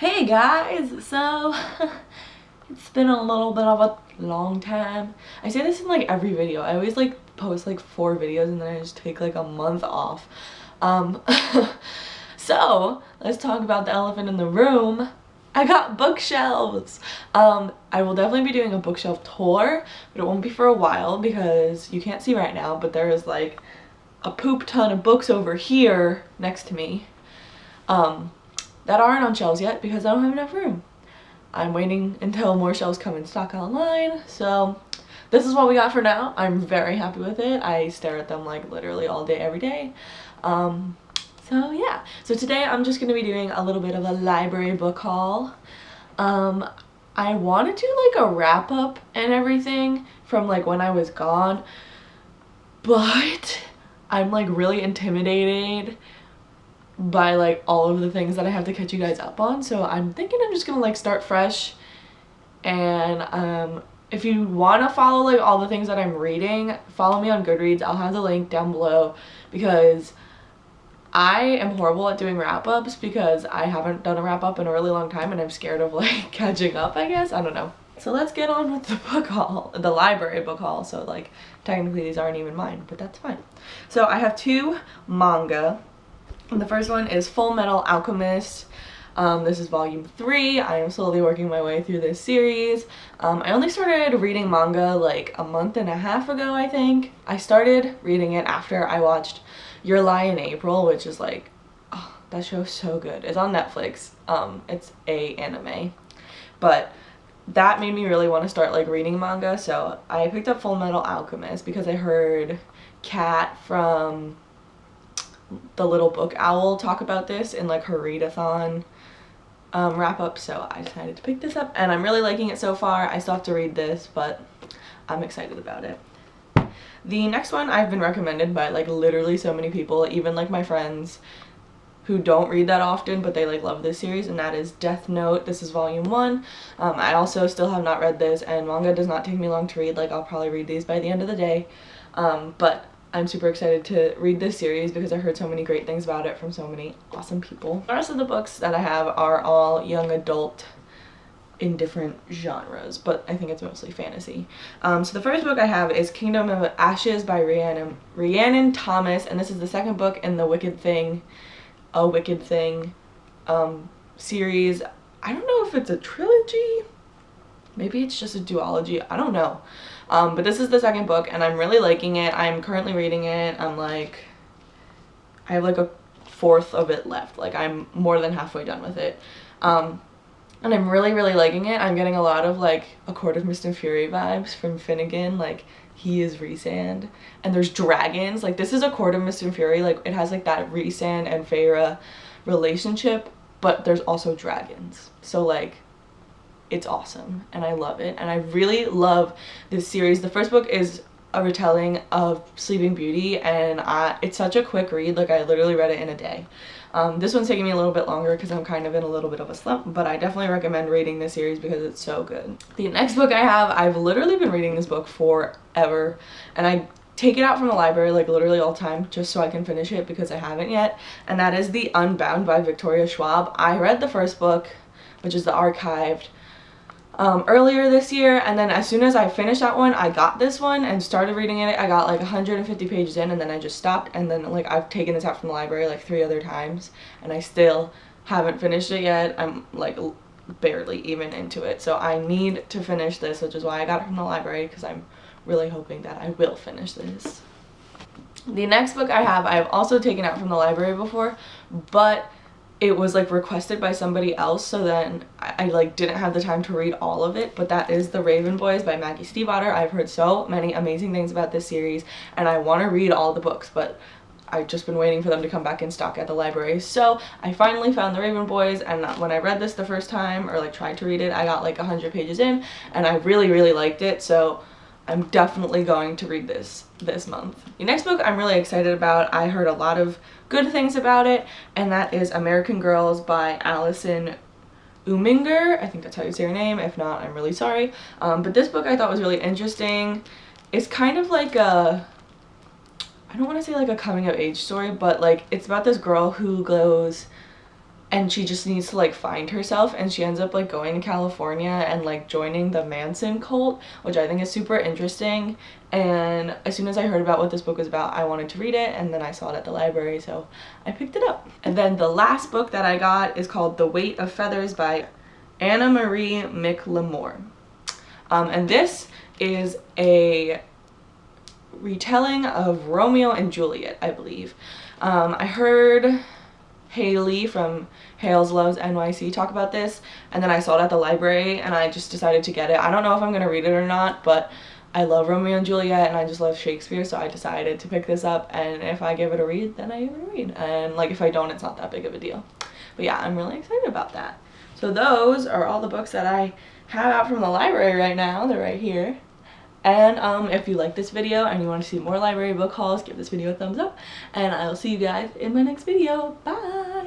Hey guys, so it's been a little bit of a long time. I say this in like every video. I always like post like 4 videos and then I just take like a month off. Um so let's talk about the elephant in the room. I got bookshelves. I will definitely be doing a bookshelf tour, but it won't be for a while because you can't see right now, but there is like a poop ton of books over here next to me. That aren't on shelves yet because I don't have enough room. I'm waiting until more shelves come in stock online, so this is what we got for now. I'm very happy with it. I stare at them like literally all day, every day. So yeah, so today I'm just going to be doing a little bit of a library book haul. I wanted to like a wrap up and everything from like when I was gone, but I'm like really intimidated by like all of the things that I have to catch you guys up on, so I'm thinking I'm just gonna like start fresh. And if you want to follow like all the things that I'm reading, follow me on GoodReads. I'll have the link down below because I am horrible at doing wrap-ups because I haven't done a wrap-up in a really long time and I'm scared of like catching up, I guess. I don't know. So let's get on with the book haul, the library book haul. So like technically these aren't even mine, but that's fine. So I have 2 manga. The first one is Full Metal Alchemist. This is volume 3. I am slowly working my way through this series. I only started reading manga like a month and a half ago, I think. I started reading it after I watched Your Lie in April, which is like, oh, that show's so good. It's on Netflix. It's a anime. But that made me really want to start like reading manga, so I picked up Full Metal Alchemist because I heard Kat from The Little Book Owl talk about this in like her readathon wrap up, so I decided to pick this up and I'm really liking it so far. I still have to read this, but I'm excited about it. The next one I've been recommended by like literally so many people, even like my friends who don't read that often but they like love this series, and that is Death Note. This is volume 1. I also still have not read this, and manga does not take me long to read. Like I'll probably read these by the end of the day, but I'm super excited to read this series because I heard so many great things about it from so many awesome people. The rest of the books that I have are all young adult in different genres, but I think it's mostly fantasy. So the first book I have is Kingdom of Ashes by Rhiannon Thomas, and this is the second book in the Wicked Thing series. I don't know if it's a trilogy. Maybe it's just a duology. I don't know. But this is the second book and I'm really liking it. I'm currently reading it. I have like a 1/4 of it left. Like I'm more than halfway done with it. And I'm really liking it. I'm getting a lot of like A Court of Mist and Fury vibes from Finnegan. Like he is Rhysand and there's dragons. Like this is A Court of Mist and Fury. Like it has like that Rhysand and Feyre relationship, but there's also dragons. So like it's awesome and I love it, and I really love this series. The first book is a retelling of Sleeping Beauty and it's such a quick read. Like I literally read it in a day. This one's taking me a little bit longer because I'm kind of in a little bit of a slump, but I definitely recommend reading this series because it's so good. The next book I have, I've literally been reading this book forever and I take it out from the library like literally all the time just so I can finish it because I haven't yet, and that is The Unbound by Victoria Schwab. I read the first book, which is the archived, earlier this year, and then as soon as I finished that one I got this one and started reading it. I got like 150 pages in and then I just stopped, and then like I've taken this out from the library like 3 other times and I still haven't finished it yet. I'm like barely even into it, so I need to finish this, which is why I got it from the library, because I'm really hoping that I will finish this. The next book I have, I've also taken out from the library before, but it was like requested by somebody else, so then I like didn't have the time to read all of it, but that is The Raven Boys by Maggie Stiefvater. I've heard so many amazing things about this series and I want to read all the books, but I've just been waiting for them to come back in stock at the library. So I finally found The Raven Boys, and when I read this the first time, or like tried to read it, I got like 100 pages in and I really liked it, so I'm definitely going to read this month. The next book I'm really excited about, I heard a lot of good things about it, and that is American Girls by Alison Uminger. I think that's how you say her name. If not, I'm really sorry. But this book I thought was really interesting. It's kind of like a, I don't want to say like a coming of age story, but like it's about this girl who goes and she just needs to like find herself, and she ends up like going to California and like joining the Manson cult, which I think is super interesting. And as soon as I heard about what this book was about, I wanted to read it, and then I saw it at the library, so I picked it up. And then the last book that I got is called The Weight of Feathers by Anna Marie McLemore. And this is a retelling of Romeo and Juliet, I believe. I heard Haley from Hales Loves NYC talk about this, and then I saw it at the library and I just decided to get it. I don't know if I'm gonna read it or not, but I love Romeo and Juliet and I just love Shakespeare, so I decided to pick this up, and if I give it a read, then I give it a read, and like if I don't, it's not that big of a deal. But yeah, I'm really excited about that. So those are all the books that I have out from the library right now. They're right here. And if you like this video and you want to see more library book hauls, give this video a thumbs up, and I'll see you guys in my next video. Bye!